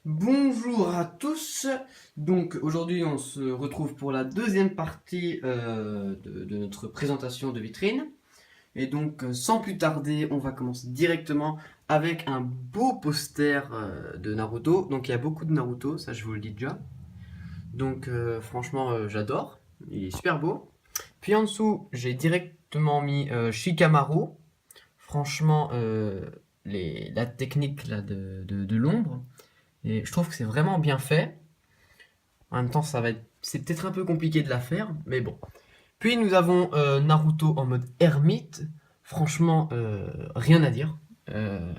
Bonjour à tous. Donc aujourd'hui on se retrouve pour la deuxième partie de notre présentation de vitrine. Et donc sans plus tarder, on va commencer directement avec un beau poster de Naruto. Donc il y a beaucoup de Naruto, ça je vous le dis déjà. Donc franchement j'adore, il est super beau. Puis en dessous j'ai directement mis Shikamaru. Franchement la technique là, de l'ombre. Et je trouve que c'est vraiment bien fait. En même temps, c'est peut-être un peu compliqué de la faire, mais bon. Puis nous avons Naruto en mode ermite. Franchement, rien à dire. Euh,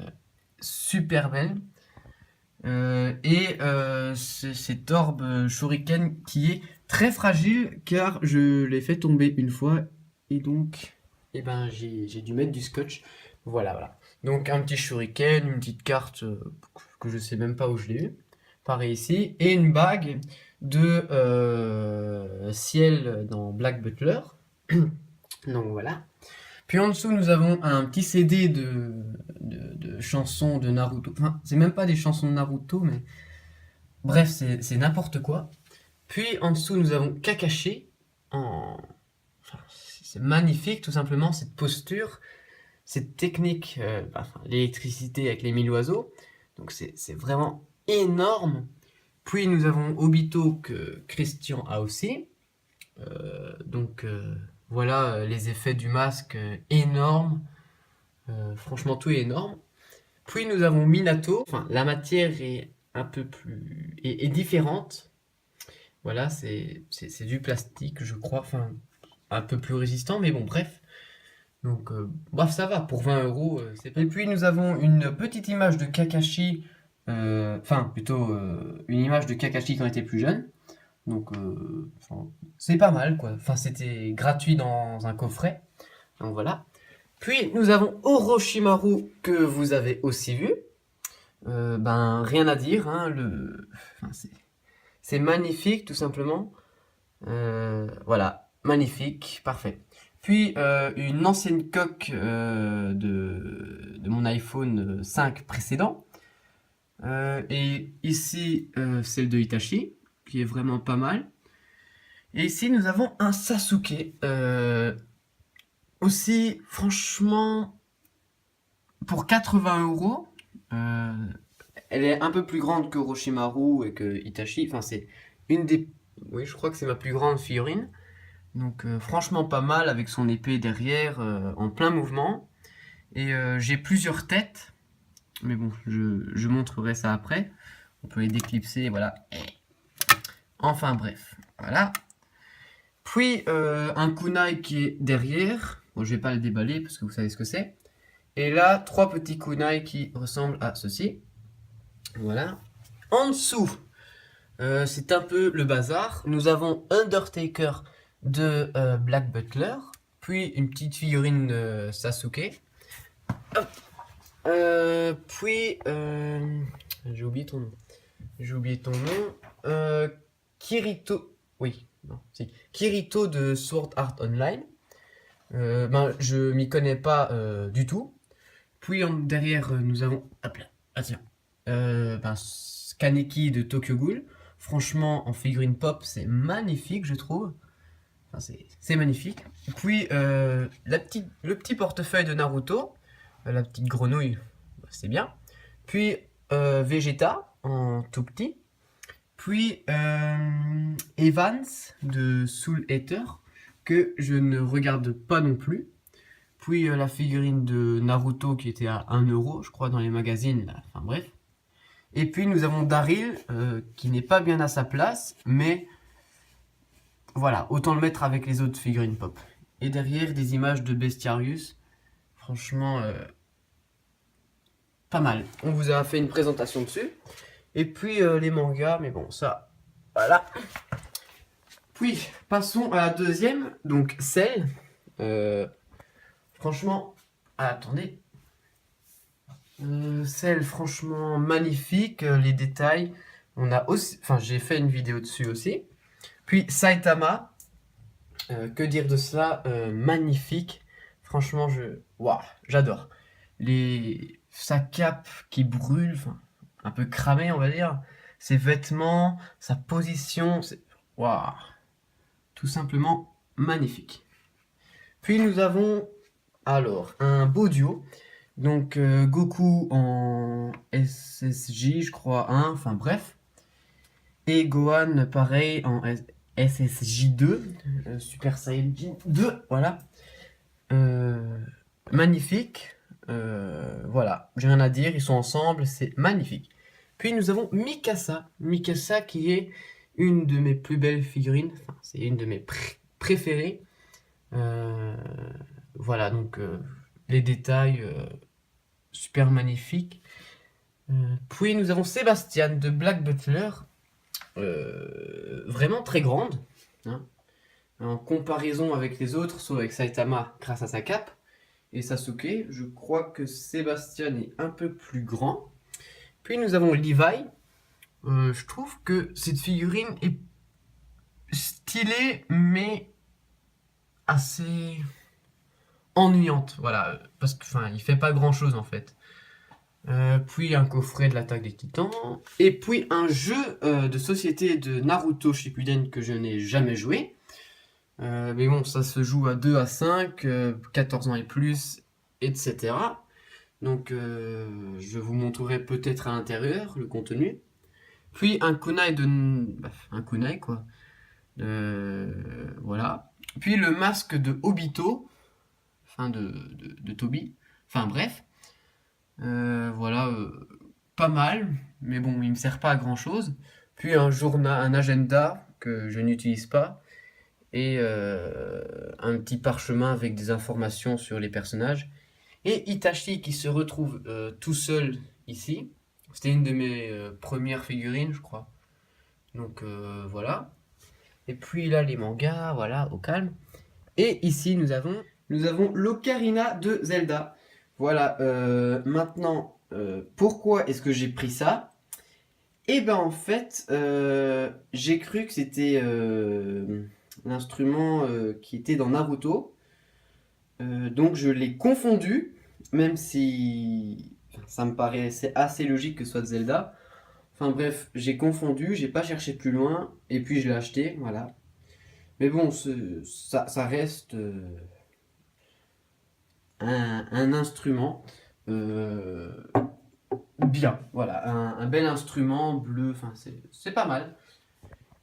Super belle. Cet orbe shuriken qui est très fragile car je l'ai fait tomber une fois et donc j'ai dû mettre du scotch. Voilà, voilà. Donc un petit shuriken, une petite carte que je sais même pas où je l'ai eu. Pareil ici. Et une bague de ciel dans Black Butler. Donc voilà. Puis en dessous, nous avons un petit CD de chansons de Naruto. Enfin, c'est même pas des chansons de Naruto, mais bref, c'est n'importe quoi. Puis en dessous, nous avons Kakashi. Enfin, c'est magnifique, tout simplement, cette posture, cette technique, l'électricité avec les 1000 oiseaux. Donc c'est vraiment énorme. Puis nous avons Obito que Christian a aussi. Voilà les effets du masque énormes. Franchement, tout est énorme. Puis nous avons Minato. Enfin, la matière est un peu plus est différente. Voilà, c'est du plastique, je crois. Enfin, un peu plus résistant, mais bon, bref. Donc, bref, ça va. Pour 20 euros, c'est pas. Et puis nous avons une petite image de Kakashi. Enfin, plutôt une image de Kakashi quand il était plus jeune. Donc, enfin, c'est pas mal, quoi. Enfin, c'était gratuit dans un coffret. Donc voilà. Puis nous avons Orochimaru que vous avez aussi vu. Rien à dire, hein, enfin, c'est magnifique tout simplement. Voilà, magnifique, parfait. Puis une ancienne coque de mon iPhone 5 précédent. Et ici, celle de Hitachi, qui est vraiment pas mal. Et ici, nous avons un Sasuke. Aussi, franchement, pour 80 euros, euh, elle est un peu plus grande que Orochimaru et que Itachi. Enfin, c'est une des. Oui, je crois que c'est ma plus grande figurine. Donc, franchement, pas mal avec son épée derrière en plein mouvement. Et j'ai plusieurs têtes. Mais bon, je montrerai ça après. On peut les déclipser, voilà. Enfin, bref. Voilà. Puis, un kunai qui est derrière. Bon, je vais pas le déballer parce que vous savez ce que c'est. Et là, trois petits kunai qui ressemblent à ceci. Voilà. En dessous, c'est un peu le bazar. Nous avons Undertaker de Black Butler, puis une petite figurine de Sasuke. Hop. Puis, j'ai oublié ton nom. J'ai oublié ton nom. Kirito. Oui, non, si. Kirito de Sword Art Online. Je m'y connais pas du tout. Puis derrière, nous avons. Hop là. Ah tiens. Kaneki de Tokyo Ghoul. Franchement, en figurine pop, c'est magnifique, je trouve. Enfin, c'est magnifique. Puis, le petit portefeuille de Naruto. La petite grenouille, c'est bien. Puis, Vegeta, en tout petit. Puis, Evans de Soul Eater, que je ne regarde pas non plus. Puis, la figurine de Naruto qui était à 1 euro, je crois, dans les magazines. Là. Enfin, bref. Et puis nous avons Daryl qui n'est pas bien à sa place, mais voilà, autant le mettre avec les autres figurines pop. Et derrière, des images de Bestiarius. Franchement, pas mal. On vous a fait une présentation dessus. Et puis les mangas, mais bon, ça, voilà. Puis, passons à la deuxième, donc celle. Franchement, attendez. Celle, franchement, magnifique. Les détails. On a aussi, enfin, j'ai fait une vidéo dessus aussi. Puis Saitama, que dire de cela, magnifique. Franchement, waouh, j'adore. Sa cape qui brûle, enfin, un peu cramé, on va dire. Ses vêtements, sa position, c'est waouh, tout simplement magnifique. Puis nous avons alors un beau duo. Donc Goku en SSJ, je crois, 1, enfin bref. Et Gohan, pareil, en SSJ2, Super Saiyan 2, voilà. Euh, magnifique. Voilà, j'ai rien à dire, ils sont ensemble, c'est magnifique. Puis nous avons Mikasa. Mikasa qui est une de mes plus belles figurines, enfin, c'est une de mes préférées. Euh, voilà, donc les détails super magnifiques. Puis nous avons Sébastien de Black Butler, vraiment très grande, hein, en comparaison avec les autres, sauf avec Saitama grâce à sa cape. Et Sasuke, je crois que Sébastien est un peu plus grand. Puis nous avons Levi. Je trouve que cette figurine est stylée, mais assez ennuyante. Voilà, parce que enfin, il fait pas grand chose en fait. Puis un coffret de l'attaque des titans. Et puis un jeu de société de Naruto Shippuden que je n'ai jamais joué. Mais bon, ça se joue à 2 à 5, 14 ans et plus, etc. Donc je vous montrerai peut-être à l'intérieur le contenu. Puis un kunai de... un kunai quoi. Voilà. Puis le masque de Obito. Enfin de Toby. Enfin bref. Voilà. Pas mal. Mais bon, il me sert pas à grand chose. Puis un journal, un agenda que je n'utilise pas. Et un petit parchemin avec des informations sur les personnages. Et Itachi qui se retrouve tout seul ici. C'était une de mes premières figurines, je crois. Donc voilà. Et puis là, les mangas, voilà, au calme. Et ici, nous avons l'Ocarina de Zelda. Voilà, maintenant, pourquoi est-ce que j'ai pris ça? Eh ben en fait, j'ai cru que c'était l'instrument qui était dans Naruto. Donc je l'ai confondu, même si ça me paraissait assez logique que ce soit de Zelda. Enfin bref, j'ai confondu, j'ai pas cherché plus loin, et puis je l'ai acheté, voilà. Mais bon, ça reste un instrument euh, bien, voilà, un bel instrument bleu, enfin c'est pas mal.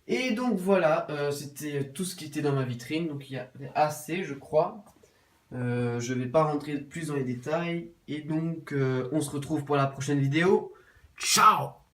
Et donc voilà, c'était tout ce qui était dans ma vitrine, donc il y a assez, je crois. Je vais pas rentrer plus dans les détails. Et donc, on se retrouve pour la prochaine vidéo. Ciao!